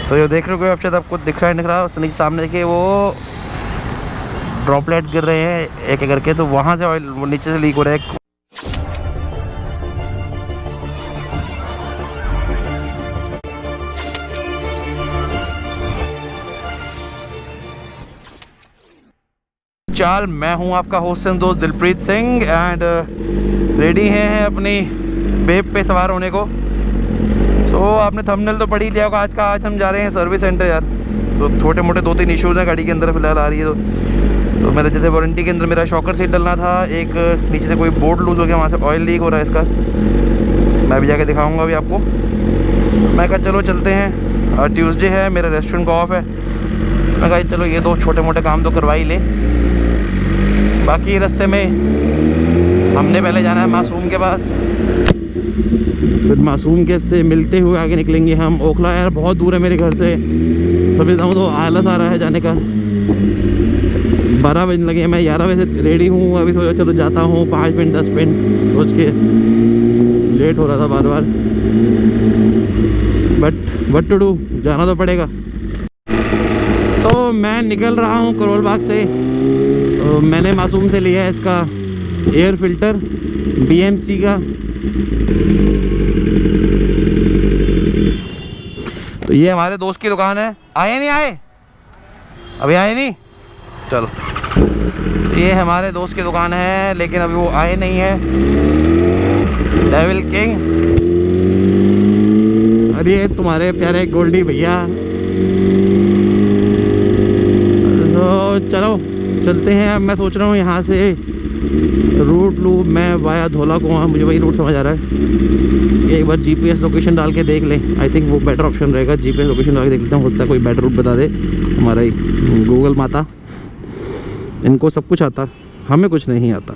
तो ये देख रहे हो आप, शायद आपको दिख रहा है दिख रहा, नीचे सामने देखिए वो ड्रॉपलेट्स गिर रहे हैं एक एक करके, तो वहाँ से ऑयल वो नीचे से लीक हो रहा है। चाल, मैं हूं आपका होस्ट एंड दोस्त दिलप्रीत सिंह एंड रेडी हैं अपनी बेब पे सवार होने को। सो आपने थंबनेल तो पढ़ ही लिया होगा आज का। आज हम जा रहे हैं सर्विस सेंटर यार। सो छोटे मोटे 2-3 इश्यूज़ हैं गाड़ी के अंदर फिलहाल आ रही है। तो मेरा जैसे वारंटी के अंदर मेरा शॉकर सीट डलना था, एक नीचे से कोई बोर्ड लूज़ हो गया, वहाँ से ऑयल लीक हो रहा है इसका। मैं भी जाके दिखाऊँगा अभी आपको। मैं कहा चलो चलते हैं, ट्यूसडे है, मेरा रेस्टोरेंट का ऑफ है। मैं कहा चलो ये 2 छोटे मोटे काम तो करवा ही ले। बाकी रास्ते में हमने पहले जाना है मासूम के पास, फिर मासूम के से मिलते हुए आगे निकलेंगे हम ओखला। यार बहुत दूर है मेरे घर से, सभी बताऊँ तो आलस आ रहा है जाने का। 12 बजने लगे, मैं 11 बजे से रेडी हूँ। अभी सोचा चलो जाता हूँ 5 मिनट 10 मिनट सोच के, लेट हो रहा था बार बार, बट व्हाट टू डू, जाना तो पड़ेगा। तो मैं निकल रहा हूँ करोल बाग से। तो मैंने मासूम से लिया है इसका एयर फिल्टर BMC का। तो ये हमारे दोस्त की दुकान है। आए नहीं आए, अभी आए नहीं, चलो। ये हमारे दोस्त की दुकान है लेकिन अभी वो आए नहीं है। डेविल किंग, अरे तुम्हारे प्यारे गोल्डी भैया। तो चलो चलते हैं। अब मैं सोच रहा हूँ यहाँ से रूट लूँ मैं वाया धोला कुआं, मुझे वही रूट समझ आ रहा है। एक बार GPS लोकेशन डाल के देख लें, आई थिंक वो बेटर ऑप्शन रहेगा। GPS लोकेशन डाल के देख लेता हूँ, होता है कोई बेटर रूट बता दे। हमारा ही गूगल माता, इनको सब कुछ आता, हमें कुछ नहीं आता।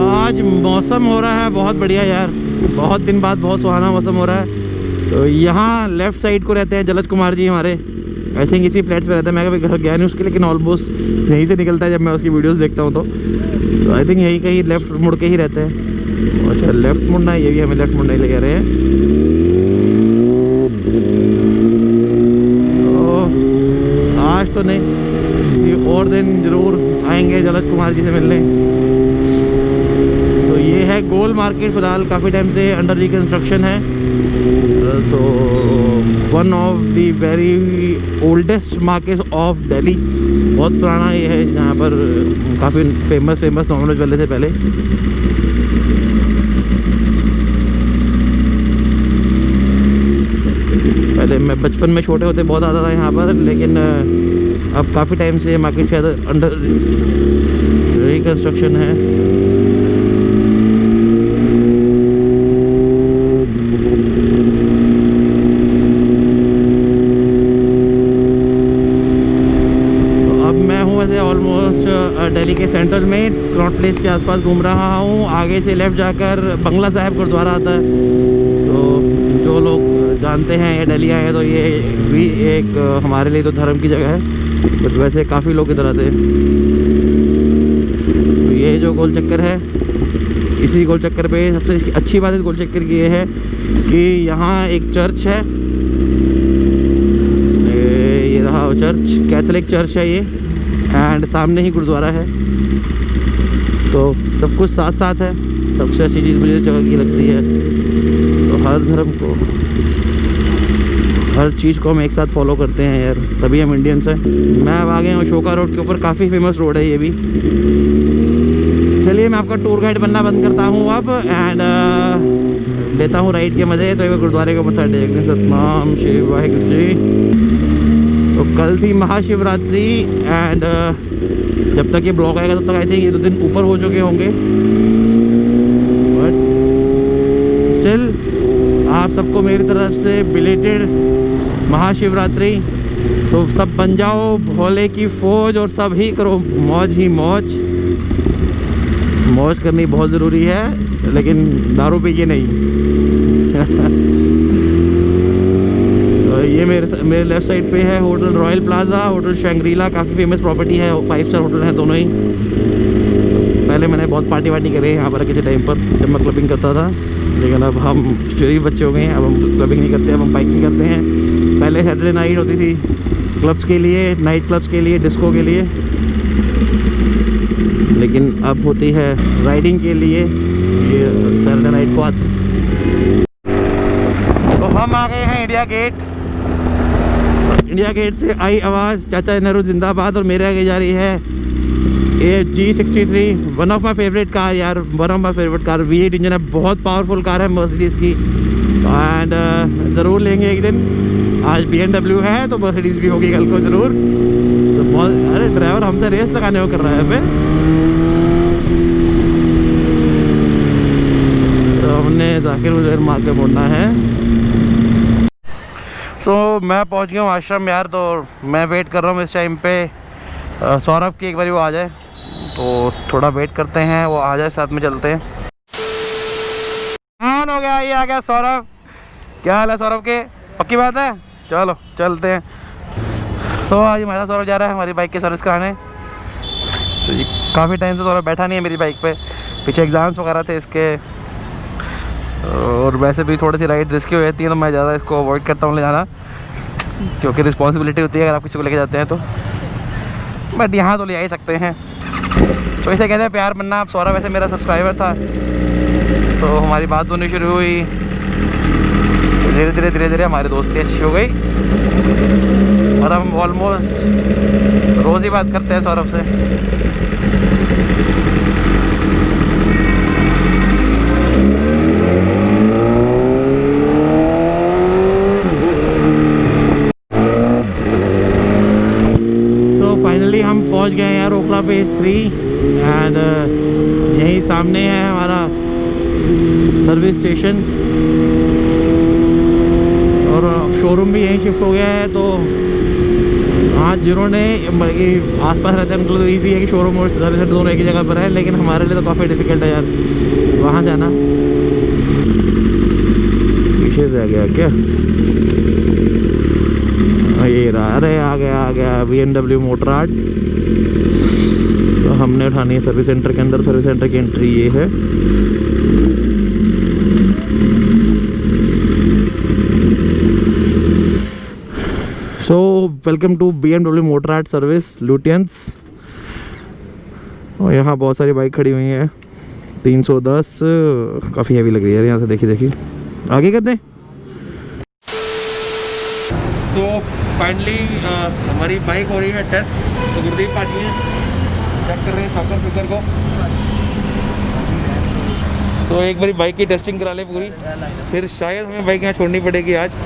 आज मौसम हो रहा है बहुत बढ़िया यार, बहुत दिन बाद बहुत सुहाना मौसम हो रहा है। तो यहाँ लेफ़्ट साइड को रहते हैं जलज कुमार जी हमारे, आई थिंक इसी फ्लैट्स पे रहता है। मैं कभी घर गया नहीं उसके, लेकिन ऑलमोस्ट यहीं से निकलता है जब मैं उसकी वीडियोस देखता हूँ। तो आई थिंक यहीं कहीं लेफ़्ट मुड़ के ही रहते हैं। अच्छा लेफ़्ट मुड़ना है, ये भी हमें लेफ़्ट मुड़ना ही ले कह रहे हैं। तो आज तो नहीं, किसी और दिन ज़रूर आएंगे जलज कुमार जी से मिलने। तो ये है गोल मार्केट, फ़िलहाल काफ़ी टाइम से अंडर रिकन्स्ट्रक्शन है। तो one of the very oldest market of Delhi, बहुत पुराना ये है, जहाँ पर काफ़ी फेमस नॉनवेज वाले थे पहले। मैं बचपन में छोटे होते बहुत आता था यहाँ पर, लेकिन अब काफ़ी टाइम से मार्केट शायद अंडर रिकन्स्ट्रक्शन है। दिल्ली के सेंटर में क्लॉट प्लेस के आसपास घूम रहा हूँ। आगे से लेफ़्ट जाकर बंगला साहिब गुरुद्वारा आता है। तो जो लोग जानते हैं या दिल्ली आए हैं तो ये भी एक हमारे लिए तो धर्म की जगह है, बट वैसे काफ़ी लोग इधर आते हैं। तो ये जो गोल चक्कर है, इसी गोल चक्कर पे सबसे अच्छी बात इस गोल चक्कर की ये है कि यहाँ एक चर्च है। ये रहा वो चर्च, कैथोलिक चर्च है ये, एंड सामने ही गुरुद्वारा है। तो सब कुछ साथ साथ है। सबसे अच्छी चीज़ मुझे जगह की लगती है। तो हर धर्म को, हर चीज़ को हम एक साथ फॉलो करते हैं यार, तभी हम इंडियंस हैं। मैं अब आ गया हूँ शोका रोड के ऊपर, काफ़ी फेमस रोड है ये भी। चलिए मैं आपका टूर गाइड बनना बंद करता हूँ अब, एंड लेता हूँ राइड के मज़े। तो एक गुरुद्वारे को मत्था टेक लें। सतनाम श्री वाहिगुरु जी। तो कल थी महाशिवरात्रि, एंड जब तक ये ब्लॉग आएगा तब तक आई थिंक ये 2 दिन ऊपर हो चुके होंगे, बट स्टिल आप सबको मेरी तरफ से बिलेटेड महाशिवरात्रि। तो सब बन जाओ भोले की फौज और सब ही करो मौज ही मौज। मौज करनी बहुत ज़रूरी है, लेकिन दारू पी के नहीं। ये मेरे लेफ़्ट साइड पे है होटल रॉयल प्लाजा, होटल शैंग्रीला, काफ़ी फेमस प्रॉपर्टी है, 5 स्टार होटल है दोनों ही। पहले मैंने बहुत पार्टी वार्टी करी है यहाँ पर किसी टाइम पर जब मैं क्लबिंग करता था, लेकिन अब हम शरीफ बच्चे हो गए हैं, अब हम क्लबिंग नहीं करते, अब हम बाइकिंग करते हैं। पहले सैटरडे नाइट होती थी क्लब्स के लिए, नाइट क्लब्स के लिए, डिस्को के लिए, लेकिन अब होती है राइडिंग के लिए ये सैटरडे नाइट को आती। तो हम आ गए हैं इंडिया गेट। इंडिया गेट से आई आवाज़ चाचा नेहरू जिंदाबाद, और मेरे आगे जा रही है G63, one of my favourite car यार, one of my favourite car. V8 engine है, बहुत पावरफुल कार है मर्सिडीज़ की, एंड ज़रूर लेंगे एक दिन। आज BMW है तो मर्सिडीज़ भी होगी कल को ज़रूर। तो बहुत, अरे ड्राइवर हमसे रेस लगाने को कर रहा है पे। तो हमने जाकिर उजैर मार के मोड़ना है। तो मैं पहुंच गया हूँ आश्रम यार, तो मैं वेट कर रहा हूँ इस टाइम पे सौरभ की, एक बार वो आ जाए, तो थोड़ा वेट करते हैं, वो आ जाए साथ में चलते हैं। ऑन हो गया, ये आ गया सौरभ। क्या हाल है सौरभ के? पक्की बात है, चलो चलते हैं। तो आज हमारा सौरभ जा रहा है हमारी बाइक की सर्विस कराने। तो ये काफ़ी टाइम से सौरभ बैठा नहीं है मेरी बाइक पे, पीछे एग्ज़ाम्स वगैरह थे इसके, और वैसे भी थोड़ी सी राइड रिस्की हो जाती है, तो मैं ज़्यादा इसको अवॉइड करता हूँ ले जाना, क्योंकि रिस्पॉन्सिबिलिटी होती है अगर आप किसी को लेके जाते हैं तो। बट यहाँ तो ले आ ही सकते हैं, तो इसे कहते हैं प्यार बनना। अब सौरभ वैसे मेरा सब्सक्राइबर था, तो हमारी बात होनी शुरू हुई, धीरे धीरे हमारी दोस्ती अच्छी हो गई, और हम ऑलमोस्ट रोज़ ही बात करते हैं सौरभ से। फाइनली हम पहुंच गए हैं ओखला फेज 3, एंड यहीं सामने है हमारा सर्विस स्टेशन, और शोरूम भी यहीं शिफ्ट हो गया है। तो आज जिन्होंने आस पास रहते हैं उनको तो ईजी है कि शोरूम और सर्विस सेंटर दोनों एक ही जगह पर है, लेकिन हमारे लिए तो काफ़ी डिफिकल्ट है यार वहाँ जाना। पीछे रह गया क्या? ये रहा, अरे आ गया BMW मोटरार्ड। तो हमने उठानी है सर्विस सेंटर के अंदर। सर्विस सेंटर की एंट्री ये है। So welcome to BMW Motorrad service Lutyens. और यहाँ बहुत सारी बाइक खड़ी हुई हैं। 310 काफ़ी हैवी लग रही है यहाँ से, देखिए आगे कर दें। तो फाइनली हमारी बाइक हो रही है टेस्ट। तो गुरदीप पाजी हैं, चेक कर रहे हैं शॉकर शुकर को। तो एक बारी बाइक की टेस्टिंग करा ले पूरी, फिर शायद हमें बाइक यहाँ छोड़नी पड़ेगी आज।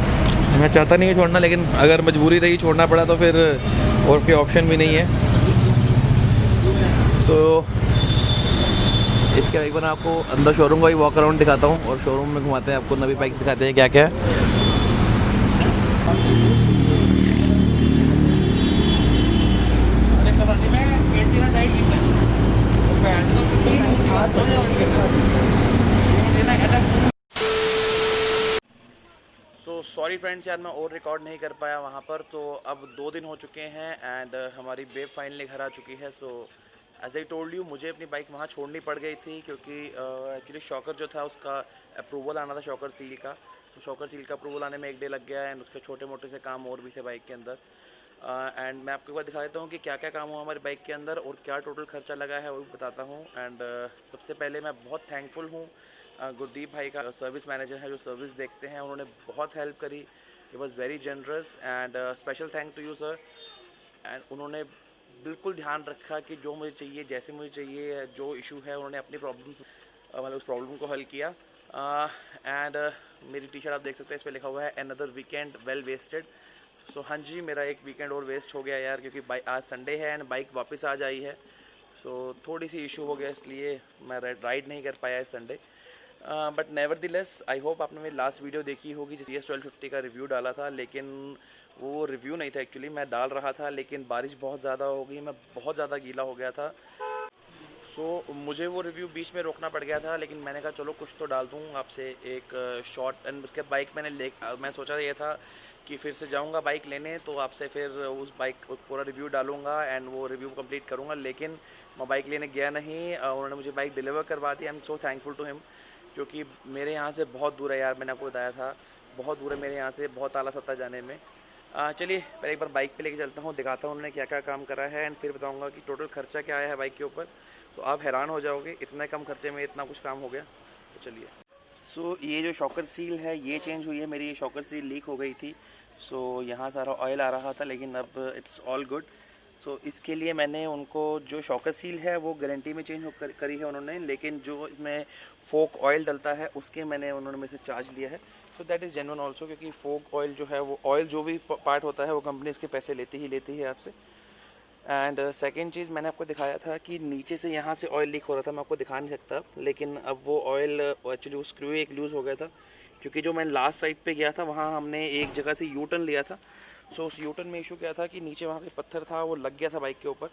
मैं चाहता नहीं है छोड़ना, लेकिन अगर मजबूरी रही छोड़ना पड़ा तो फिर और कोई ऑप्शन भी नहीं है। तो इसके एक बार आपको अंदर शोरूम का ही वॉक अराउंड दिखाता हूँ, और शोरूम में घुमाते हैं आपको, नवी बाइक दिखाते हैं क्या क्या है। सो सॉरी फ्रेंड्स यार, मैं और रिकॉर्ड नहीं कर पाया वहाँ पर। तो अब 2 दिन हो चुके हैं, एंड हमारी बेब फाइनली घर आ चुकी है। So as I told you, मुझे अपनी बाइक वहाँ छोड़नी पड़ गई थी, क्योंकि एक्चुअली शॉकर जो था उसका अप्रूवल आना था, शॉकर सील का। तो शॉकर सील का अप्रूवल आने में 1 डे लग गया, एंड उसके छोटे मोटे से काम और भी थे बाइक के अंदर। एंड मैं आपको एक बार दिखा देता हूँ कि क्या क्या काम हुआ हमारी बाइक के अंदर और क्या टोटल खर्चा लगा है, वो भी बताता हूँ। एंड सबसे पहले मैं बहुत थैंकफुल हूँ गुरदीप भाई का, सर्विस मैनेजर है जो सर्विस देखते हैं, उन्होंने बहुत हेल्प करी। He was very generous, and special thank to you sir. And उन्होंने बिल्कुल ध्यान रखा कि जो मुझे चाहिए, जैसे मुझे चाहिए, जो इशू है उन्होंने अपनी प्रॉब्लम मतलब उस प्रॉब्लम को हल किया। एंड मेरी टी शर्ट आप देख सकते हैं, इस पर लिखा हुआ है अनदर वीकेंड वेल वेस्टेड। सो हाँ जी, मेरा एक वीकेंड और वेस्ट हो गया यार, क्योंकि आज संडे है एंड बाइक वापस आज आई है। सो थोड़ी सी इशू हो गया, इसलिए मैं राइड नहीं कर पाया इस Sunday. But nevertheless I hope आपने मेरी लास्ट वीडियो देखी होगी जिस CS 1250 का रिव्यू डाला था, लेकिन वो रिव्यू नहीं था एक्चुअली, मैं डाल रहा था, लेकिन बारिश बहुत ज़्यादा हो गई, मैं बहुत ज़्यादा गीला हो गया था। मुझे वो रिव्यू बीच में रोकना पड़ गया था, लेकिन मैंने कहा चलो कुछ तो डाल दूँ आपसे एक शॉर्ट। एंड उसके बाइक मैं सोचा ये था कि फिर से जाऊंगा बाइक लेने तो आपसे फिर उस बाइक पूरा रिव्यू डालूंगा एंड वो रिव्यू कंप्लीट करूंगा, लेकिन मैं बाइक लेने गया नहीं। उन्होंने मुझे बाइक डिलीवर करवा दी। I am so thankful to him, क्योंकि मेरे यहाँ से बहुत दूर है यार, मैंने आपको बताया था बहुत दूर है मेरे यहाँ से, बहुत आला सत्ता जाने में। चलिए पहले एक बार बाइक पे लेके चलता हूँ, दिखाता हूँ उन्होंने क्या क्या काम करा है एंड फिर बताऊँगा कि टोटल खर्चा क्या आया है बाइक के ऊपर। तो आप हैरान हो जाओगे इतने कम खर्चे में इतना कुछ काम हो गया। तो चलिए। ये जो शॉकर सील है ये चेंज हुई है मेरी। ये शॉकर सील लीक हो गई थी, यहाँ सारा ऑयल आ रहा था, लेकिन अब इट्स ऑल गुड। इसके लिए मैंने उनको जो शॉकर सील है वो गारंटी में चेंज करी है उन्होंने, लेकिन जो इसमें फोक ऑयल डलता है उसके उन्होंने मेरे से चार्ज लिया है। दैट इज़ जेन्युइन ऑल्सो, क्योंकि फोक ऑयल जो है वो ऑयल जो भी पार्ट होता है वो कंपनी उसके पैसे लेती ही है आपसे। एंड सेकेंड चीज़ मैंने आपको दिखाया था कि नीचे से यहाँ से ऑयल लीक हो रहा था, मैं आपको दिखा नहीं सकता, लेकिन अब वो ऑयल एक्चुअली वो स्क्रू एक लूज़ हो गया था, क्योंकि जो मैं लास्ट साइड पे गया था वहाँ हमने एक जगह से यू टर्न लिया था। उस यू टर्न में इशू क्या था कि नीचे वहाँ पे पत्थर था वो लग गया था बाइक के ऊपर,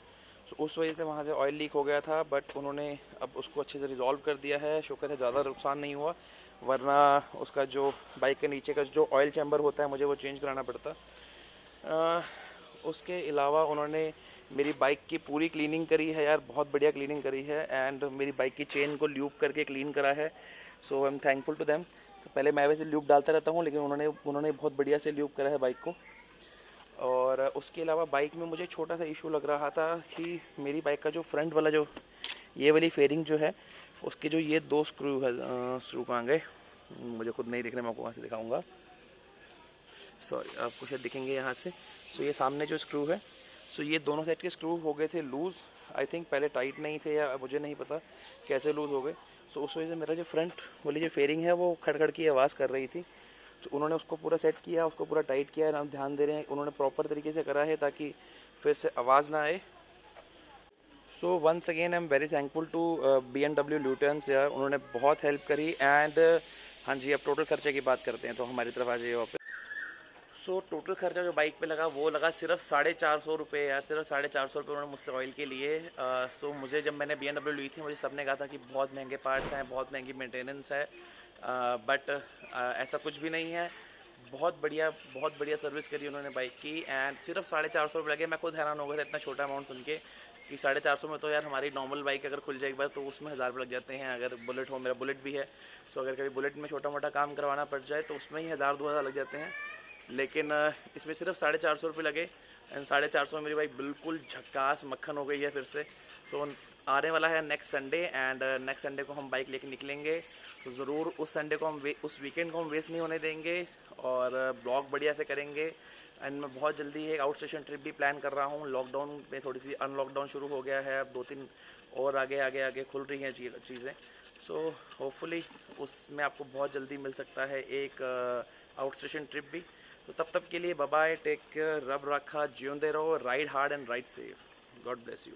उस वजह से वहाँ से ऑयल लीक हो गया था। बट उन्होंने अब उसको अच्छे से रिजॉल्व कर दिया है, शुक्र है ज़्यादा नुकसान नहीं हुआ, वरना उसका जो बाइक के नीचे का जो ऑयल चैम्बर होता है मुझे वो चेंज कराना पड़ता। उसके अलावा उन्होंने मेरी बाइक की पूरी क्लीनिंग करी है यार, बहुत बढ़िया क्लीनिंग करी है एंड मेरी बाइक की चेन को ल्यूब करके क्लीन करा है। I am thankful to them. तो पहले मैं वैसे ल्यूब डालता रहता हूँ, लेकिन उन्होंने बहुत बढ़िया से ल्यूब करा है बाइक को। और उसके अलावा बाइक में मुझे छोटा सा इशू लग रहा था कि मेरी बाइक का जो फ्रंट वाला जो ये वाली फेयरिंग जो है उसके जो ये 2 स्क्रू है, स्क्रू कहाँ गए मुझे खुद नहीं दिखने, मैं आपको वहाँ से दिखाऊंगा, सॉरी आपको शायद दिखेंगे यहाँ से। ये सामने जो स्क्रू है, ये दोनों साइड के स्क्रू हो गए थे लूज़, आई थिंक पहले टाइट नहीं थे या मुझे नहीं पता कैसे लूज़ हो गए। उस वजह से मेरा जो फ्रंट वाली जो फेयरिंग है वो खड़खड़ की आवाज़ कर रही थी। उन्होंने उसको पूरा सेट किया, उसको पूरा टाइट किया, ना ध्यान दे रहे हैं, उन्होंने प्रॉपर तरीके से करा है ताकि फिर से आवाज़ ना आए। Once again I am very thankful to BMW Lutyens यार, उन्होंने बहुत हेल्प करी। एंड हाँ जी, अब टोटल खर्चे की बात करते हैं, तो हमारी तरफ आ जाइए वापस। टोटल खर्चा जो बाइक पे लगा वो लगा सिर्फ 450 रुपये यार, सिर्फ 450 रुपये उन्होंने मुझसे ऑयल के लिए। मुझे जब मैंने BMW ली थी मुझे सबने कहा था कि बहुत महंगे पार्ट्स हैं, बहुत महंगी मेंटेनेंस है, बट ऐसा कुछ भी नहीं है। बहुत बढ़िया सर्विस करी उन्होंने बाइक की एंड सिर्फ 450 रुपये लगे। मैं खुद हैरान हो गया था इतना छोटा अमाउंट सुन के कि 450 में तो यार हमारी नॉर्मल बाइक अगर खुल जाए एक बार तो उसमें 1000 रुपये लग जाते हैं। अगर बुलेट हो, मेरा बुलेट भी है, अगर कभी बुलेट में छोटा मोटा काम करवाना पड़ जाए तो उसमें ही 1000-2000 लग जाते हैं, लेकिन इसमें सिर्फ 450 रुपये लगे एंड 450 में मेरी बाइक बिल्कुल झक्कास मक्खन हो गई है फिर से। आने वाला है next Sunday and next Sunday को हम बाइक लेके निकलेंगे, तो ज़रूर उस संडे को उस वीकेंड को हम वेस्ट नहीं होने देंगे और ब्लॉग बढ़िया से करेंगे। एंड मैं बहुत जल्दी एक आउट स्टेशन ट्रिप भी प्लान कर रहा हूँ। लॉकडाउन में थोड़ी सी अनलॉकडाउन शुरू हो गया है, अब 2-3 और आगे खुल रही हैं चीज़ें। होपफुली उसमें आपको बहुत जल्दी मिल सकता है एक आउट स्टेशन ट्रिप भी। तो तब तक के लिए बाय बाय, टेक केयर, रब रखा, जियोंदे रहो, ride hard and ride safe, God bless you.